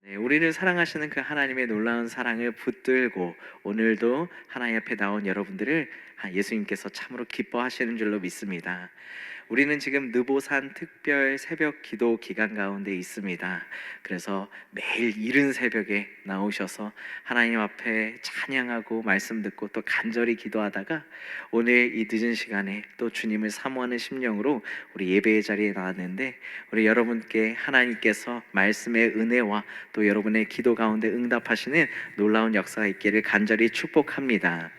네, 우리를 사랑하시는 그 하나님의 놀라운 사랑을 붙들고 오늘도 하나님 앞에 나온 여러분들을 예수님께서 참으로 기뻐하시는 줄로 믿습니다. 우리는 지금 느보산 특별 새벽 기도 기간 가운데 있습니다. 그래서 매일 이른 새벽에 나오셔서 하나님 앞에 찬양하고 말씀 듣고 또 간절히 기도하다가 오늘 이 늦은 시간에 또 주님을 사모하는 심령으로 우리 예배의 자리에 나왔는데, 우리 여러분께 하나님께서 말씀의 은혜와 또 여러분의 기도 가운데 응답하시는 놀라운 역사가 있기를 간절히 축복합니다.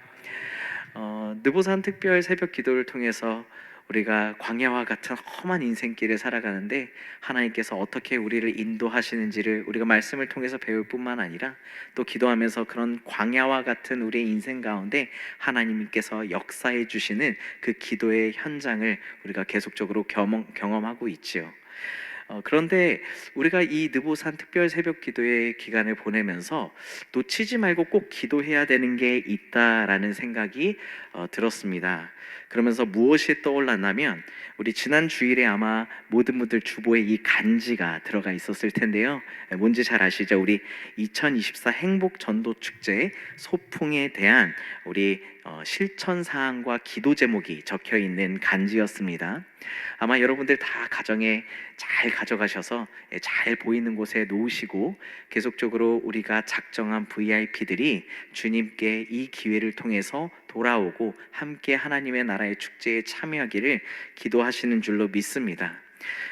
느보산 특별 새벽 기도를 통해서 우리가 광야와 같은 험한 인생길을 살아가는데 하나님께서 어떻게 우리를 인도하시는지를 우리가 말씀을 통해서 배울 뿐만 아니라 또 기도하면서 그런 광야와 같은 우리의 인생 가운데 하나님께서 역사해 주시는 그 기도의 현장을 우리가 계속적으로 경험하고 있지요. 그런데 우리가 이 느보산 특별 새벽 기도의 기간을 보내면서 놓치지 말고 꼭 기도해야 되는 게 있다라는 생각이 들었습니다. 그러면서 무엇이 떠올랐냐면, 우리 지난 주일에 아마 모든 분들 주보에 이 간지가 들어가 있었을 텐데요. 뭔지 잘 아시죠? 우리 2024 행복 전도 축제 소풍에 대한 우리 실천 사항과 기도 제목이 적혀 있는 간지였습니다. 아마 여러분들 다 가정에 잘 가져가셔서 잘 보이는 곳에 놓으시고, 계속적으로 우리가 작정한 VIP들이 주님께 이 기회를 통해서 돌아오고 함께 하나님의 나라의 축제에 참여하기를 기도하시는 줄로 믿습니다.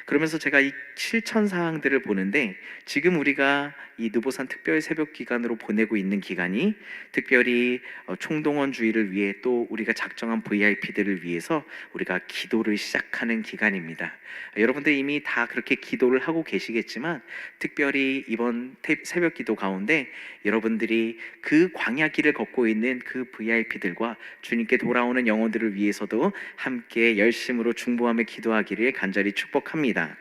그러면서 제가 이 실천 사항들을 보는데, 지금 우리가 이 느보산 특별 새벽 기간으로 보내고 있는 기간이 특별히 총동원 주의를 위해 또 우리가 작정한 VIP들을 위해서 우리가 기도를 시작하는 기간입니다. 여러분들 이미 다 그렇게 기도를 하고 계시겠지만, 특별히 이번 새벽 기도 가운데 여러분들이 그 광야 길을 걷고 있는 그 VIP들과 주님께 돌아오는 영혼들을 위해서도 함께 열심으로 중보하며 기도하기를 간절히 축복합니다.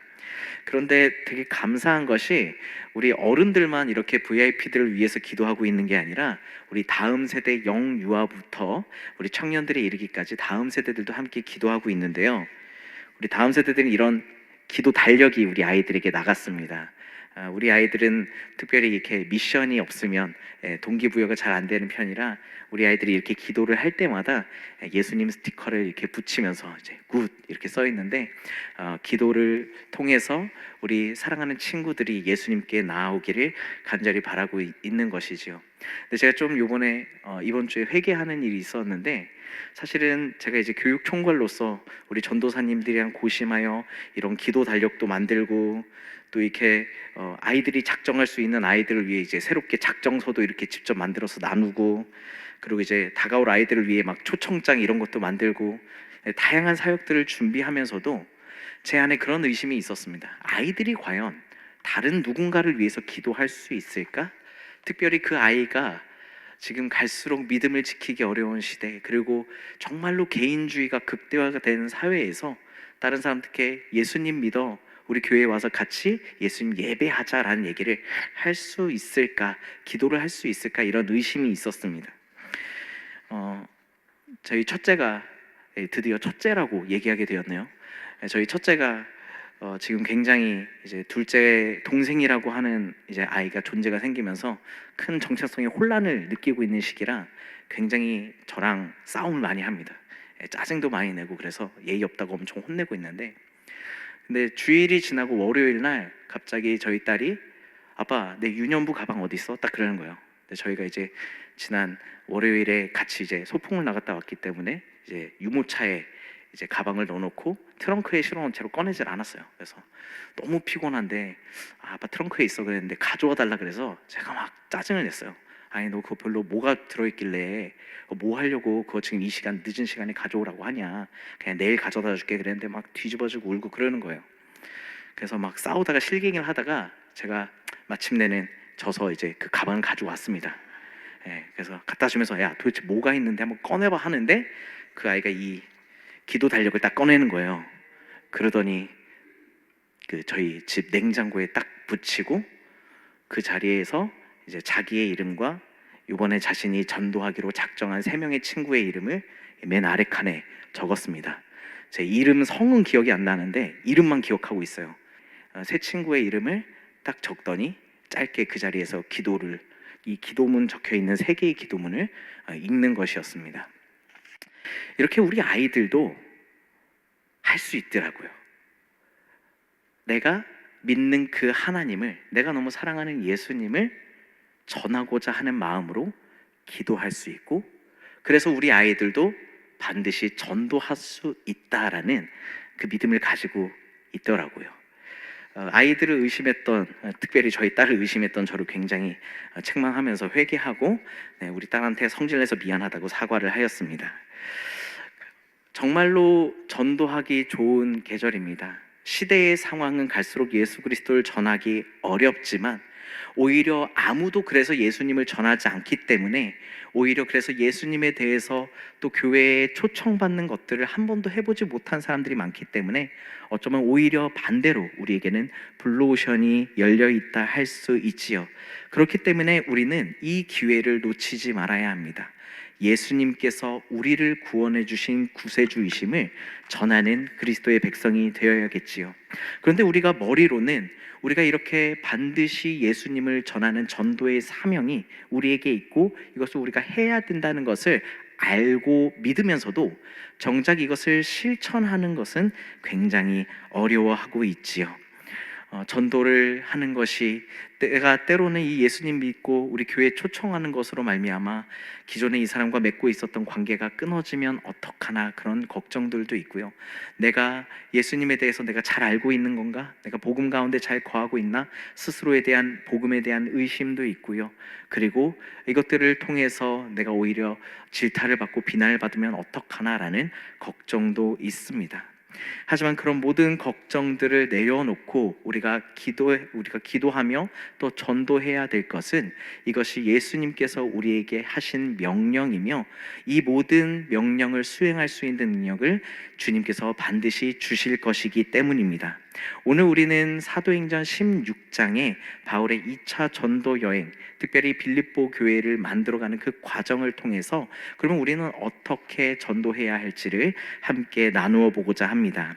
그런데 되게 감사한 것이, 우리 어른들만 이렇게 VIP들을 위해서 기도하고 있는 게 아니라 우리 다음 세대 영유아부터 우리 청년들에 이르기까지 다음 세대들도 함께 기도하고 있는데요. 우리 다음 세대들은 이런 기도 달력이 우리 아이들에게 나갔습니다. 우리 아이들은 특별히 이렇게 미션이 없으면 동기부여가 잘 안 되는 편이라, 우리 아이들이 이렇게 기도를 할 때마다 예수님 스티커를 이렇게 붙이면서 이제 굿 이렇게 써 있는데, 기도를 통해서 우리 사랑하는 친구들이 예수님께 나아오기를 간절히 바라고 있는 것이지요. 근데 제가 좀 이번 주에 회개하는 일이 있었는데, 사실은 제가 이제 교육 총괄로서 우리 전도사님들이랑 고심하여 이런 기도 달력도 만들고, 또 이렇게 아이들이 작정할 수 있는 아이들을 위해 이제 새롭게 작정서도 이렇게 직접 만들어서 나누고, 그리고 이제 다가올 아이들을 위해 막 초청장 이런 것도 만들고, 다양한 사역들을 준비하면서도 제 안에 그런 의심이 있었습니다. 아이들이 과연 다른 누군가를 위해서 기도할 수 있을까? 특별히 그 아이가 지금 갈수록 믿음을 지키기 어려운 시대, 그리고 정말로 개인주의가 극대화가 되는 사회에서 다른 사람들께 예수님 믿어, 우리 교회에 와서 같이 예수님 예배하자라는 얘기를 할 수 있을까, 기도를 할 수 있을까, 이런 의심이 있었습니다. 저희 첫째가 드디어 첫째라고 얘기하게 되었네요. 저희 첫째가 지금 굉장히 이제 둘째 동생이라고 하는 이제 아이가 존재가 생기면서 큰 정체성의 혼란을 느끼고 있는 시기라 굉장히 저랑 싸움을 많이 합니다. 짜증도 많이 내고, 그래서 예의 없다고 엄청 혼내고 있는데, 근데 주일이 지나고 월요일 날 갑자기 저희 딸이 아빠, 내 유년부 가방 어디 있어? 딱 그러는 거예요. 근데 저희가 이제 지난 월요일에 같이 이제 소풍을 나갔다 왔기 때문에 이제 유모차에 이제 가방을 넣어놓고 트렁크에 실어놓은 채로 꺼내질 않았어요. 그래서 너무 피곤한데 아빠 트렁크에 있어 그랬는데 가져와 달라 그래서 제가 막 짜증을 냈어요. 아니 너 그거 별로 뭐가 들어있길래 뭐 하려고 그거 지금 이 시간 늦은 시간에 가져오라고 하냐, 그냥 내일 가져다 줄게 그랬는데 막 뒤집어지고 울고 그러는 거예요. 그래서 막 싸우다가 실갱이를 하다가 제가 마침내는 져서 이제 그 가방을 가져왔습니다. 그래서 갖다 주면서 야 도대체 뭐가 있는데 한번 꺼내봐 하는데, 그 아이가 이 기도 달력을 딱 꺼내는 거예요. 그러더니 그 저희 집 냉장고에 딱 붙이고, 그 자리에서 이제 자기의 이름과 이번에 자신이 전도하기로 작정한 3명의 친구의 이름을 맨 아래 칸에 적었습니다. 제 이름 성은 기억이 안 나는데 이름만 기억하고 있어요. 세 친구의 이름을 딱 적더니 짧게 그 자리에서 이 기도문 적혀 있는 세 개의 기도문을 읽는 것이었습니다. 이렇게 우리 아이들도 할 수 있더라고요. 내가 믿는 그 하나님을, 내가 너무 사랑하는 예수님을 전하고자 하는 마음으로 기도할 수 있고, 그래서 우리 아이들도 반드시 전도할 수 있다라는 그 믿음을 가지고 있더라고요. 아이들을 의심했던, 특별히 저희 딸을 의심했던 저를 굉장히 책망하면서 회개하고, 우리 딸한테 성질내서 미안하다고 사과를 하였습니다. 정말로 전도하기 좋은 계절입니다. 시대의 상황은 갈수록 예수 그리스도를 전하기 어렵지만, 오히려 아무도 그래서 예수님을 전하지 않기 때문에, 오히려 그래서 예수님에 대해서 또 교회에 초청받는 것들을 한 번도 해보지 못한 사람들이 많기 때문에, 어쩌면 오히려 반대로 우리에게는 블루오션이 열려있다 할 수 있지요. 그렇기 때문에 우리는 이 기회를 놓치지 말아야 합니다. 예수님께서 우리를 구원해 주신 구세주이심을 전하는 그리스도의 백성이 되어야겠지요. 그런데 우리가 머리로는 우리가 이렇게 반드시 예수님을 전하는 전도의 사명이 우리에게 있고, 이것을 우리가 해야 된다는 것을 알고 믿으면서도 정작 이것을 실천하는 것은 굉장히 어려워하고 있지요. 전도를 하는 것이, 내가 때로는 이 예수님 믿고 우리 교회에 초청하는 것으로 말미암아 기존에 이 사람과 맺고 있었던 관계가 끊어지면 어떡하나 그런 걱정들도 있고요. 내가 예수님에 대해서 내가 잘 알고 있는 건가? 내가 복음 가운데 잘 거하고 있나? 스스로에 대한, 복음에 대한 의심도 있고요. 그리고 이것들을 통해서 내가 오히려 질타를 받고 비난을 받으면 어떡하나라는 걱정도 있습니다. 하지만 그런 모든 걱정들을 내려놓고 우리가 기도하며 또 전도해야 될 것은, 이것이 예수님께서 우리에게 하신 명령이며, 이 모든 명령을 수행할 수 있는 능력을 주님께서 반드시 주실 것이기 때문입니다. 오늘 우리는 사도행전 16장에 바울의 2차 전도 여행, 특별히 빌립보 교회를 만들어가는 그 과정을 통해서 그러면 우리는 어떻게 전도해야 할지를 함께 나누어 보고자 합니다.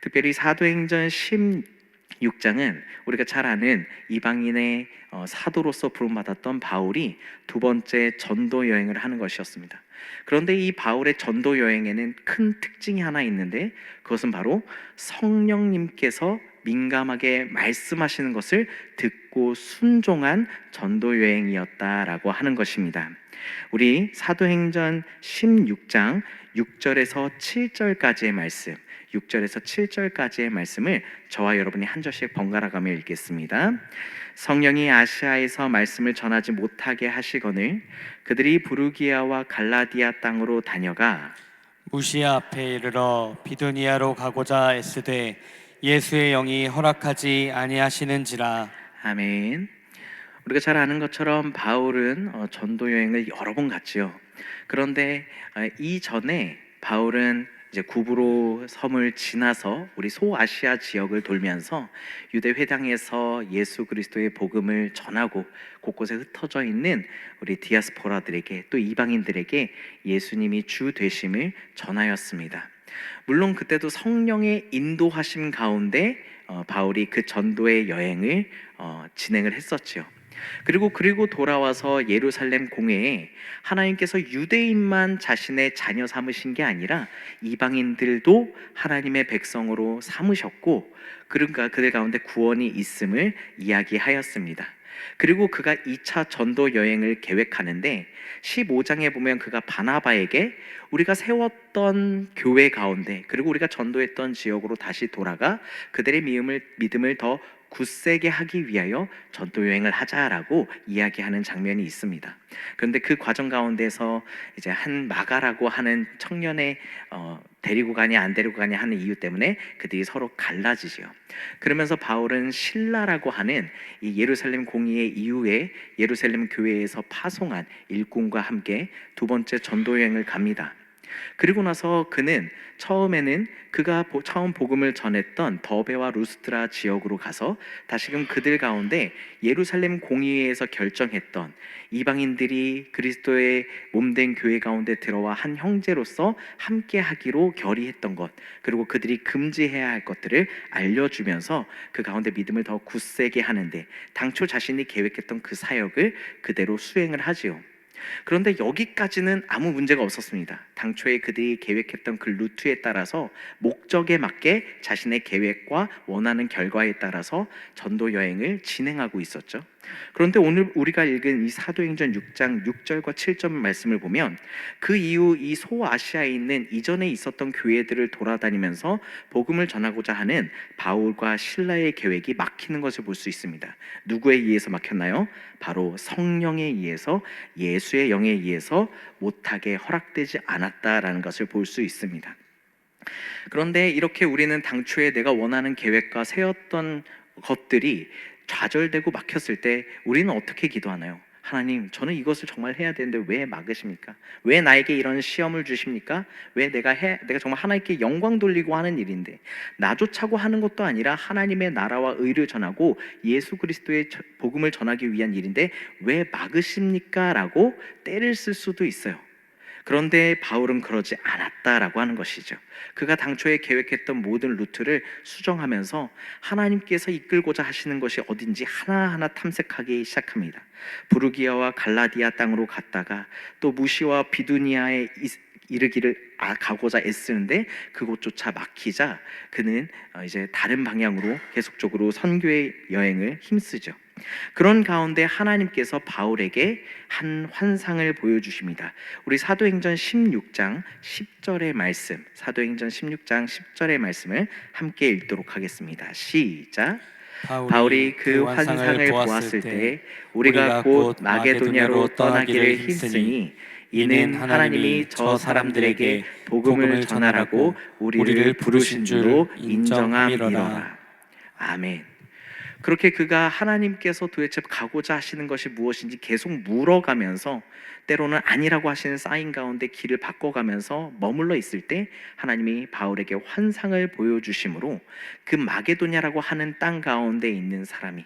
특별히 사도행전 16장은 우리가 잘 아는 이방인의 사도로서 부름받았던 바울이 두 번째 전도 여행을 하는 것이었습니다. 그런데 이 바울의 전도 여행에는 큰 특징이 하나 있는데, 그것은 바로 성령님께서 민감하게 말씀하시는 것을 듣고 순종한 전도 여행이었다라고 하는 것입니다. 우리 사도행전 16장 6절에서 7절까지의 말씀, 6절에서 7절까지의 말씀을 저와 여러분이 한 절씩 번갈아 가며 읽겠습니다. 성령이 아시아에서 말씀을 전하지 못하게 하시거늘 그들이 부르기아와 갈라디아 땅으로 다녀가 무시아 앞에 이르러 비두니아로 가고자 애쓰되 예수의 영이 허락하지 아니하시는지라. 아멘. 우리가 잘 아는 것처럼 바울은 전도 여행을 여러 번 갔지요. 그런데 이전에 바울은 이제 구브로 섬을 지나서 우리 소아시아 지역을 돌면서 유대 회당에서 예수 그리스도의 복음을 전하고 곳곳에 흩어져 있는 우리 디아스포라들에게, 또 이방인들에게 예수님이 주 되심을 전하였습니다. 물론 그때도 성령의 인도하심 가운데 바울이 그 전도의 여행을 진행을 했었죠. 그리고 돌아와서 예루살렘 공회에 하나님께서 유대인만 자신의 자녀 삼으신 게 아니라 이방인들도 하나님의 백성으로 삼으셨고, 그러니까 그들 가운데 구원이 있음을 이야기하였습니다. 그리고 그가 2차 전도 여행을 계획하는데 15장에 보면 그가 바나바에게 우리가 세웠던 교회 가운데, 그리고 우리가 전도했던 지역으로 다시 돌아가 그들의 믿음을 더 굳세게 하기 위하여 전도 여행을 하자라고 이야기하는 장면이 있습니다. 그런데 그 과정 가운데서 이제 한 마가라고 하는 청년의 데리고 가냐 안 데리고 가냐 하는 이유 때문에 그들이 서로 갈라지죠. 그러면서 바울은 신라라고 하는 이 예루살렘 공의회 이후에 예루살렘 교회에서 파송한 일꾼과 함께 두 번째 전도 여행을 갑니다. 그리고 나서 그는 처음에는 그가 처음 복음을 전했던 더베와 루스트라 지역으로 가서 다시금 그들 가운데 예루살렘 공의회에서 결정했던 이방인들이 그리스도의 몸된 교회 가운데 들어와 한 형제로서 함께 하기로 결의했던 것, 그리고 그들이 금지해야 할 것들을 알려주면서 그 가운데 믿음을 더 굳세게 하는데 당초 자신이 계획했던 그 사역을 그대로 수행을 하지요. 그런데 여기까지는 아무 문제가 없었습니다. 당초에 그들이 계획했던 그 루트에 따라서 목적에 맞게 자신의 계획과 원하는 결과에 따라서 전도 여행을 진행하고 있었죠. 그런데 오늘 우리가 읽은 이 사도행전 6장 6절과 7절 말씀을 보면 그 이후 이 소아시아에 있는 이전에 있었던 교회들을 돌아다니면서 복음을 전하고자 하는 바울과 실라의 계획이 막히는 것을 볼 수 있습니다. 누구에 의해서 막혔나요? 바로 성령에 의해서, 예수의 영에 의해서 못하게 허락되지 않았다라는 것을 볼 수 있습니다. 그런데 이렇게 우리는 당초에 내가 원하는 계획과 세웠던 것들이 좌절되고 막혔을 때 우리는 어떻게 기도하나요? 하나님, 저는 이것을 정말 해야 되는데 왜 막으십니까? 왜 나에게 이런 시험을 주십니까? 왜 내가 정말 하나님께 영광 돌리고 하는 일인데, 나조차고 하는 것도 아니라 하나님의 나라와 의를 전하고 예수 그리스도의 복음을 전하기 위한 일인데 왜 막으십니까? 라고 때를 쓸 수도 있어요. 그런데 바울은 그러지 않았다라고 하는 것이죠. 그가 당초에 계획했던 모든 루트를 수정하면서 하나님께서 이끌고자 하시는 것이 어딘지 하나하나 탐색하기 시작합니다. 부르기아와 갈라디아 땅으로 갔다가 또 무시와 비두니아에 이르기를 가고자 애쓰는데 그곳조차 막히자 그는 이제 다른 방향으로 계속적으로 선교의 여행을 힘쓰죠. 그런 가운데 하나님께서 바울에게 한 환상을 보여주십니다. 우리 사도행전 16장 10절의 말씀, 사도행전 16장 10절의 말씀을 함께 읽도록 하겠습니다. 시작. 바울이 그 환상을 보았을 때 우리가 곧 마게도냐로 떠나기를 힘쓰니 이는 하나님이 저 사람들에게 복음을 전하라고 우리를 부르신 줄로 인정함이로라. 아멘. 그렇게 그가 하나님께서 도대체 가고자 하시는 것이 무엇인지 계속 물어가면서 때로는 아니라고 하시는 사인 가운데 길을 바꿔가면서 머물러 있을 때 하나님이 바울에게 환상을 보여주심으로 그 마게도냐라고 하는 땅 가운데 있는 사람이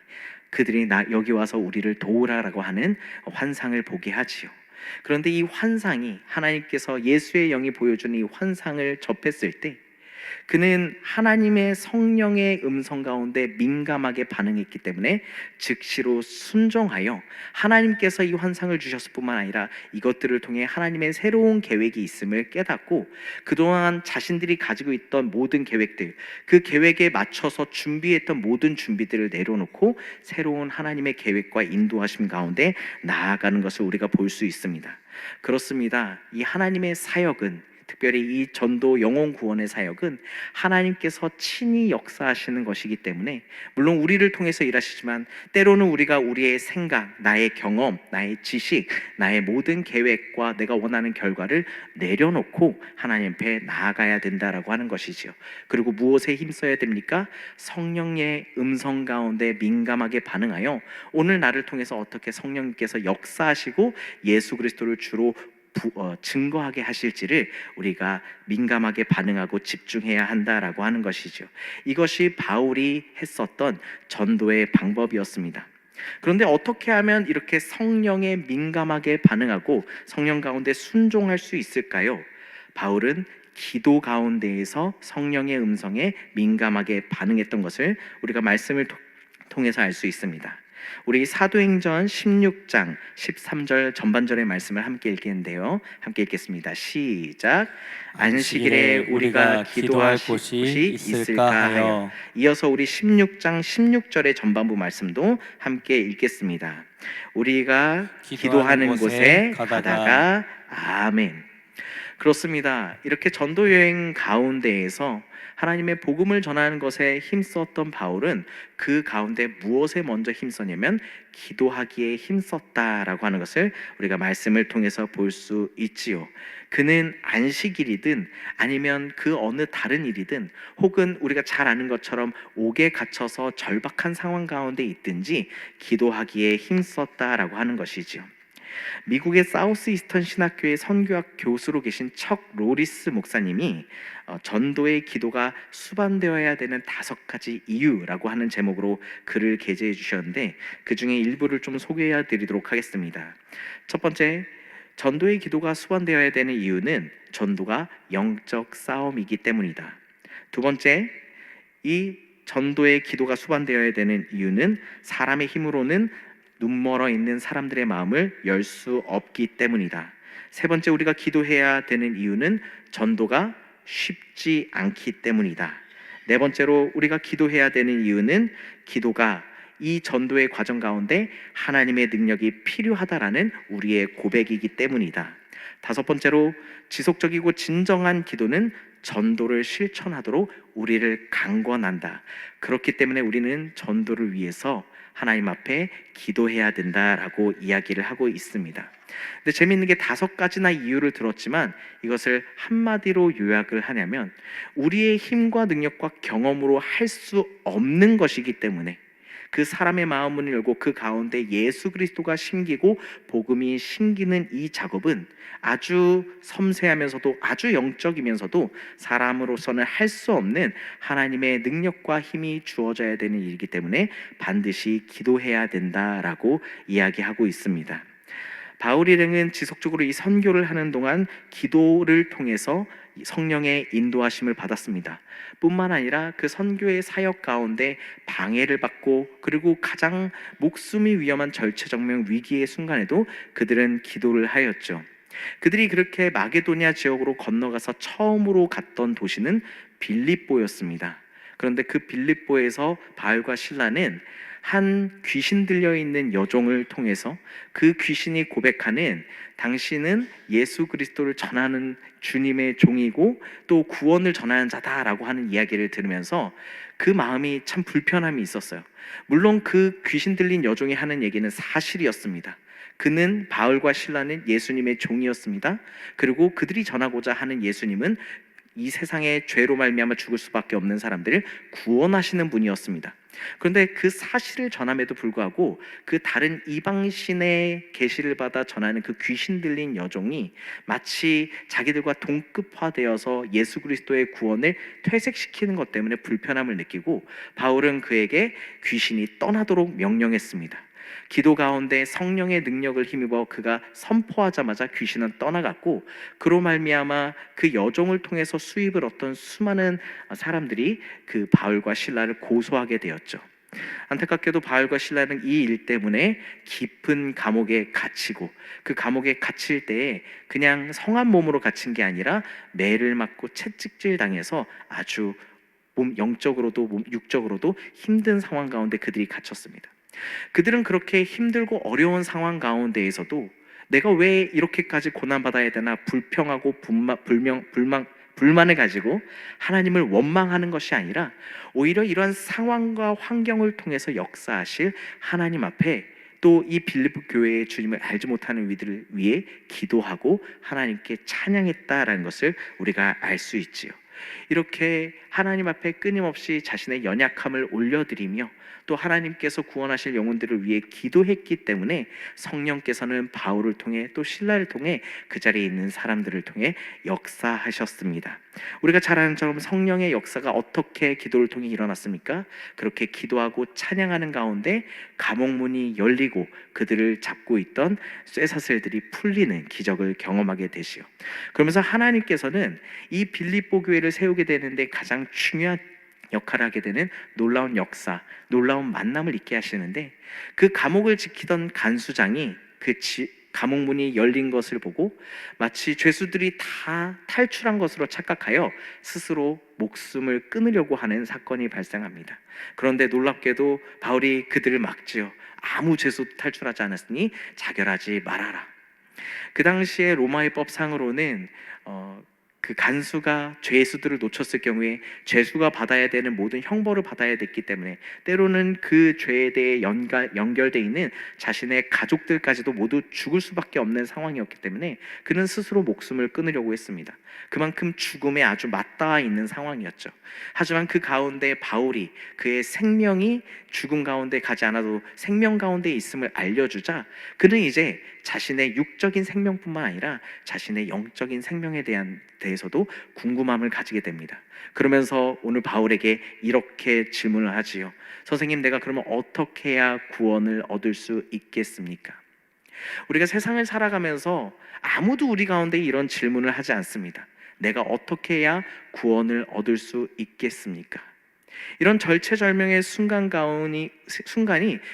그들이 여기 와서 우리를 도우라라고 하는 환상을 보게 하지요. 그런데 이 환상이 하나님께서 예수의 영이 보여주는 이 환상을 접했을 때 그는 하나님의 성령의 음성 가운데 민감하게 반응했기 때문에 즉시로 순종하여 하나님께서 이 환상을 주셨을 뿐만 아니라 이것들을 통해 하나님의 새로운 계획이 있음을 깨닫고 그동안 자신들이 가지고 있던 모든 계획들, 그 계획에 맞춰서 준비했던 모든 준비들을 내려놓고 새로운 하나님의 계획과 인도하심 가운데 나아가는 것을 우리가 볼 수 있습니다. 그렇습니다. 이 하나님의 사역은, 특별히 이 전도 영혼 구원의 사역은 하나님께서 친히 역사하시는 것이기 때문에 물론 우리를 통해서 일하시지만 때로는 우리가 우리의 생각, 나의 경험, 나의 지식, 나의 모든 계획과 내가 원하는 결과를 내려놓고 하나님 앞에 나아가야 된다라고 하는 것이지요. 그리고 무엇에 힘써야 됩니까? 성령의 음성 가운데 민감하게 반응하여 오늘 나를 통해서 어떻게 성령님께서 역사하시고 예수 그리스도를 주로 증거하게 하실지를 우리가 민감하게 반응하고 집중해야 한다라고 하는 것이죠. 이것이 바울이 했었던 전도의 방법이었습니다. 그런데 어떻게 하면 이렇게 성령에 민감하게 반응하고 성령 가운데 순종할 수 있을까요? 바울은 기도 가운데에서 성령의 음성에 민감하게 반응했던 것을 우리가 말씀을 통해서 알 수 있습니다. 우리 사도행전 16장 13절 전반절의 말씀을 함께 읽겠는데요. 함께 읽겠습니다. 시작. 안식일에 우리가 기도할 곳이 있을까 하여. 이어서 우리 16장 16절의 전반부 말씀도 함께 읽겠습니다. 우리가 기도하는 곳에 가다가. 아멘. 그렇습니다. 이렇게 전도 여행 가운데에서 하나님의 복음을 전하는 것에 힘썼던 바울은 그 가운데 무엇에 먼저 힘썼냐면 기도하기에 힘썼다라고 하는 것을 우리가 말씀을 통해서 볼 수 있지요. 그는 안식일이든 아니면 그 어느 다른 일이든 혹은 우리가 잘 아는 것처럼 옥에 갇혀서 절박한 상황 가운데 있든지 기도하기에 힘썼다라고 하는 것이지요. 미국의 사우스 이스턴 신학교의 선교학 교수로 계신 척 로리스 목사님이 전도의 기도가 수반되어야 되는 5가지 이유라고 하는 제목으로 글을 게재해 주셨는데, 그 중에 일부를 좀 소개해 드리도록 하겠습니다. 첫 번째, 전도의 기도가 수반되어야 되는 이유는 전도가 영적 싸움이기 때문이다. 두 번째, 이 전도의 기도가 수반되어야 되는 이유는 사람의 힘으로는 눈멀어 있는 사람들의 마음을 열 수 없기 때문이다. 세 번째, 우리가 기도해야 되는 이유는 전도가 쉽지 않기 때문이다. 네 번째로 우리가 기도해야 되는 이유는 기도가 이 전도의 과정 가운데 하나님의 능력이 필요하다라는 우리의 고백이기 때문이다. 다섯 번째로 지속적이고 진정한 기도는 전도를 실천하도록 우리를 강권한다. 그렇기 때문에 우리는 전도를 위해서 하나님 앞에 기도해야 된다라고 이야기를 하고 있습니다. 근데 재미있는 게 5가지나 이유를 들었지만 이것을 한마디로 요약을 하냐면 우리의 힘과 능력과 경험으로 할 수 없는 것이기 때문에 그 사람의 마음을 열고 그 가운데 예수 그리스도가 심기고 복음이 심기는 이 작업은 아주 섬세하면서도 아주 영적이면서도 사람으로서는 할 수 없는 하나님의 능력과 힘이 주어져야 되는 일이기 때문에 반드시 기도해야 된다라고 이야기하고 있습니다. 바울일행은 지속적으로 이 선교를 하는 동안 기도를 통해서 성령의 인도하심을 받았습니다. 뿐만 아니라 그 선교의 사역 가운데 방해를 받고 그리고 가장 목숨이 위험한 절체절명 위기의 순간에도 그들은 기도를 하였죠. 그들이 그렇게 마게도니아 지역으로 건너가서 처음으로 갔던 도시는 빌립보였습니다. 그런데 그 빌립보에서 바울과 실라는 한 귀신 들려 있는 여종을 통해서 그 귀신이 고백하는 당신은 예수 그리스도를 전하는 주님의 종이고 또 구원을 전하는 자다라고 하는 이야기를 들으면서 그 마음이 참 불편함이 있었어요. 물론 그 귀신 들린 여종이 하는 얘기는 사실이었습니다. 그는 바울과 실라는 예수님의 종이었습니다. 그리고 그들이 전하고자 하는 예수님은 이 세상의 죄로 말미암아 죽을 수밖에 없는 사람들을 구원하시는 분이었습니다. 그런데 그 사실을 전함에도 불구하고 그 다른 이방신의 계시를 받아 전하는 그 귀신 들린 여종이 마치 자기들과 동급화되어서 예수 그리스도의 구원을 퇴색시키는 것 때문에 불편함을 느끼고 바울은 그에게 귀신이 떠나도록 명령했습니다. 기도 가운데 성령의 능력을 힘입어 그가 선포하자마자 귀신은 떠나갔고 그로 말미암아 그 여종을 통해서 수입을 얻던 수많은 사람들이 그 바울과 실라를 고소하게 되었죠. 안타깝게도 바울과 실라는 이 일 때문에 깊은 감옥에 갇히고 그 감옥에 갇힐 때에 그냥 성한 몸으로 갇힌 게 아니라 매를 맞고 채찍질 당해서 아주 영적으로도 육적으로도 힘든 상황 가운데 그들이 갇혔습니다. 그들은 그렇게 힘들고 어려운 상황 가운데에서도 내가 왜 이렇게까지 고난받아야 되나 불평하고 불만을 가지고 하나님을 원망하는 것이 아니라 오히려 이런 상황과 환경을 통해서 역사하실 하나님 앞에 또 이 빌립보 교회의 주님을 알지 못하는 이들을 위해 기도하고 하나님께 찬양했다라는 것을 우리가 알 수 있지요. 이렇게 하나님 앞에 끊임없이 자신의 연약함을 올려드리며 또 하나님께서 구원하실 영혼들을 위해 기도했기 때문에 성령께서는 바울을 통해 또 실라를 통해 그 자리에 있는 사람들을 통해 역사하셨습니다. 우리가 잘 아는 처럼 성령의 역사가 어떻게 기도를 통해 일어났습니까? 그렇게 기도하고 찬양하는 가운데 감옥문이 열리고 그들을 잡고 있던 쇠사슬들이 풀리는 기적을 경험하게 되시오. 그러면서 하나님께서는 이 빌립보 교회를 세우게 되는데 가장 중요한 역할을 하게 되는 놀라운 역사, 놀라운 만남을 있게 하시는데 그 감옥을 지키던 간수장이 그 감옥문이 열린 것을 보고 마치 죄수들이 다 탈출한 것으로 착각하여 스스로 목숨을 끊으려고 하는 사건이 발생합니다. 그런데 놀랍게도 바울이 그들을 막지요. 아무 죄수도 탈출하지 않았으니 자결하지 말아라. 그 당시에 로마의 법상으로는 그 간수가 죄수들을 놓쳤을 경우에 죄수가 받아야 되는 모든 형벌을 받아야 됐기 때문에 때로는 그 죄에 대해 연결되어 있는 자신의 가족들까지도 모두 죽을 수밖에 없는 상황이었기 때문에 그는 스스로 목숨을 끊으려고 했습니다. 그만큼 죽음에 아주 맞닿아 있는 상황이었죠. 하지만 그 가운데 바울이 그의 생명이 죽음 가운데 가지 않아도 생명 가운데 있음을 알려주자 그는 이제 자신의 육적인 생명뿐만 아니라 자신의 영적인 생명에 대해서도 궁금함을 가지게 됩니다. 그러면서 오늘 바울에게 이렇게 질문을 하지요. 선생님, 내가 그러면 어떻게 해야 구원을 얻을 수 있겠습니까? 우리가 세상을 살아가면서 아무도 우리 가운데 이런 질문을 하지 않습니다. 내가 어떻게 해야 구원을 얻을 수 있겠습니까? 이런 절체절명의 순간이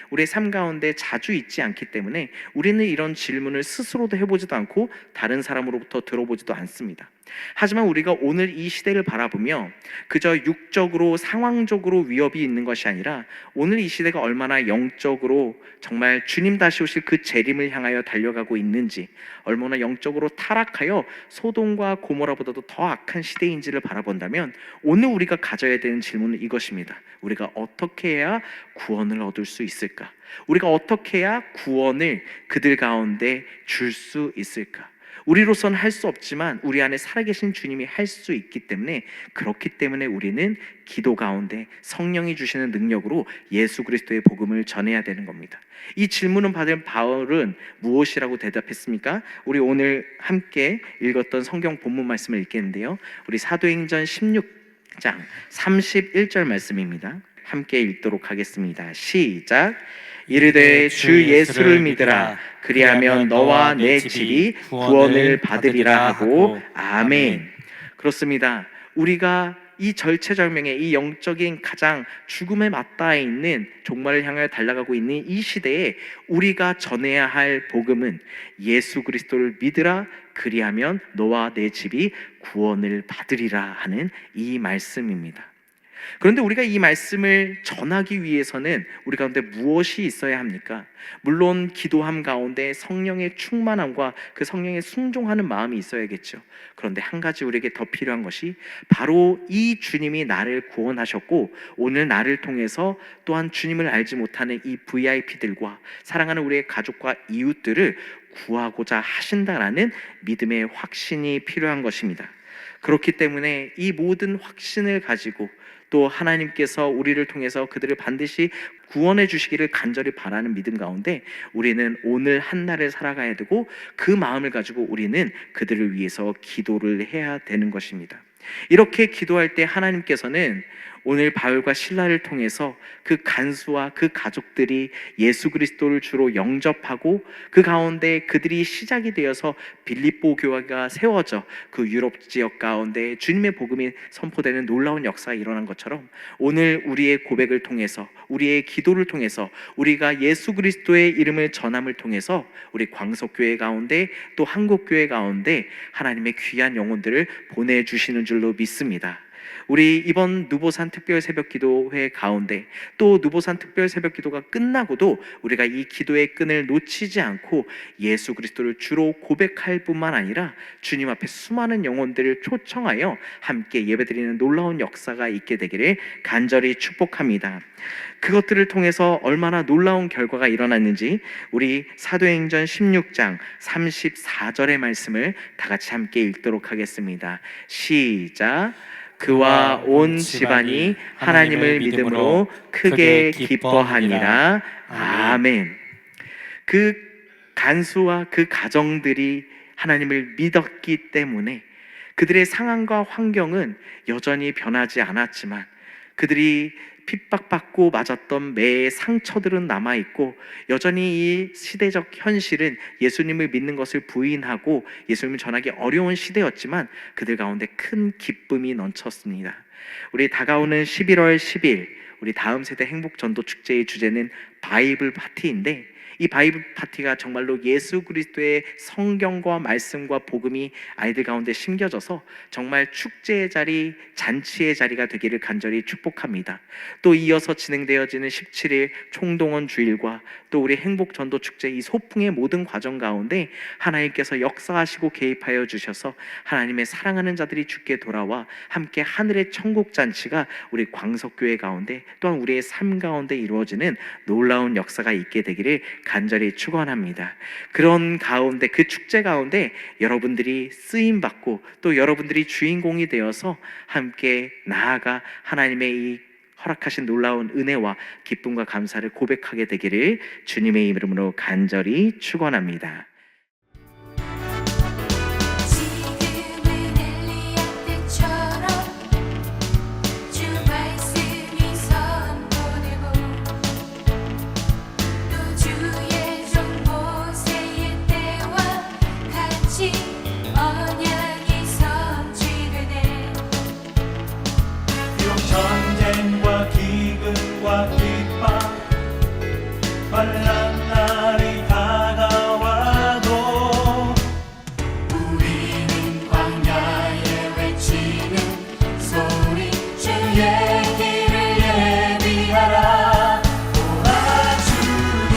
우리의 삶 가운데 자주 있지 않기 때문에 우리는 이런 질문을 스스로도 해보지도 않고 다른 사람으로부터 들어보지도 않습니다. 하지만 우리가 오늘 이 시대를 바라보며 그저 육적으로 상황적으로 위협이 있는 것이 아니라 오늘 이 시대가 얼마나 영적으로 정말 주님 다시 오실 그 재림을 향하여 달려가고 있는지, 얼마나 영적으로 타락하여 소돔과 고모라보다도 더 악한 시대인지를 바라본다면 오늘 우리가 가져야 되는 질문은 이것입니다. 우리가 어떻게 해야 구원을 얻을 수 있을까? 우리가 어떻게 해야 구원을 그들 가운데 줄 수 있을까? 우리로서는 할 수 없지만 우리 안에 살아계신 주님이 할 수 있기 때문에, 그렇기 때문에 우리는 기도 가운데 성령이 주시는 능력으로 예수 그리스도의 복음을 전해야 되는 겁니다. 이 질문을 받은 바울은 무엇이라고 대답했습니까? 우리 오늘 함께 읽었던 성경 본문 말씀을 읽겠는데요, 우리 사도행전 16장 31절 말씀입니다. 함께 읽도록 하겠습니다. 시작. 이르되 주 예수를 믿으라. 그리하면 너와 내 집이 구원을 받으리라 하고. 아멘. 그렇습니다. 우리가 이 절체절명의 이 영적인 가장 죽음에 맞닿아 있는 종말을 향하여 달려가고 있는 이 시대에 우리가 전해야 할 복음은 예수 그리스도를 믿으라. 그리하면 너와 내 집이 구원을 받으리라 하는 이 말씀입니다. 그런데 우리가 이 말씀을 전하기 위해서는 우리 가운데 무엇이 있어야 합니까? 물론 기도함 가운데 성령의 충만함과 그 성령에 순종하는 마음이 있어야겠죠. 그런데 한 가지 우리에게 더 필요한 것이 바로 이 주님이 나를 구원하셨고 오늘 나를 통해서 또한 주님을 알지 못하는 이 VIP들과 사랑하는 우리의 가족과 이웃들을 구하고자 하신다라는 믿음의 확신이 필요한 것입니다. 그렇기 때문에 이 모든 확신을 가지고 또 하나님께서 우리를 통해서 그들을 반드시 구원해 주시기를 간절히 바라는 믿음 가운데 우리는 오늘 한날을 살아가야 되고, 그 마음을 가지고 우리는 그들을 위해서 기도를 해야 되는 것입니다. 이렇게 기도할 때 하나님께서는 오늘 바울과 실라를 통해서 그 간수와 그 가족들이 예수 그리스도를 주로 영접하고 그 가운데 그들이 시작이 되어서 빌립보 교회가 세워져 그 유럽 지역 가운데 주님의 복음이 선포되는 놀라운 역사가 일어난 것처럼 오늘 우리의 고백을 통해서, 우리의 기도를 통해서, 우리가 예수 그리스도의 이름을 전함을 통해서 우리 광석교회 가운데 또 한국교회 가운데 하나님의 귀한 영혼들을 보내주시는 줄로 믿습니다. 우리 이번 누보산 특별 새벽 기도회 가운데 또 누보산 특별 새벽 기도가 끝나고도 우리가 이 기도의 끈을 놓치지 않고 예수 그리스도를 주로 고백할 뿐만 아니라 주님 앞에 수많은 영혼들을 초청하여 함께 예배드리는 놀라운 역사가 있게 되기를 간절히 축복합니다. 그것들을 통해서 얼마나 놀라운 결과가 일어났는지 우리 사도행전 16장 34절의 말씀을 다 같이 함께 읽도록 하겠습니다. 시작. 그와 온 집안이 하나님을 믿음으로 크게 기뻐하니라. 아멘. 그 간수와 그 가정들이 하나님을 믿었기 때문에 그들의 상황과 환경은 여전히 변하지 않았지만 그들이 핍박받고 맞았던 매의 상처들은 남아있고 여전히 이 시대적 현실은 예수님을 믿는 것을 부인하고 예수님을 전하기 어려운 시대였지만 그들 가운데 큰 기쁨이 넘쳤습니다. 우리 다가오는 11월 10일 우리 다음 세대 행복전도축제의 주제는 바이블 파티인데, 이 바이블 파티가 정말로 예수 그리스도의 성경과 말씀과 복음이 아이들 가운데 심겨져서 정말 축제의 자리, 잔치의 자리가 되기를 간절히 축복합니다. 또 이어서 진행되어지는 17일 총동원 주일과 또 우리 행복전도축제 이 소풍의 모든 과정 가운데 하나님께서 역사하시고 개입하여 주셔서 하나님의 사랑하는 자들이 주께 돌아와 함께 하늘의 천국 잔치가 우리 광석교회 가운데 또한 우리의 삶 가운데 이루어지는 놀라운 역사가 있게 되기를 간절히 축원합니다. 그런 가운데, 그 축제 가운데 여러분들이 쓰임 받고 또 여러분들이 주인공이 되어서 함께 나아가 하나님의 이 허락하신 놀라운 은혜와 기쁨과 감사를 고백하게 되기를 주님의 이름으로 간절히 축원합니다. 지금은 엘리야 때처럼 주 말씀이 선포되고 또 주의 종 모세의 때와 같이 언약이 성취되네. 비록 전쟁과 기근과 핍박 환난 날이 다가와도 우리는 광야에 외치는 소리 주의 길을 예비하라. 도와주니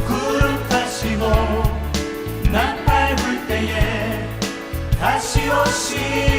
구름 타시고 나팔 불 때에 다시 오시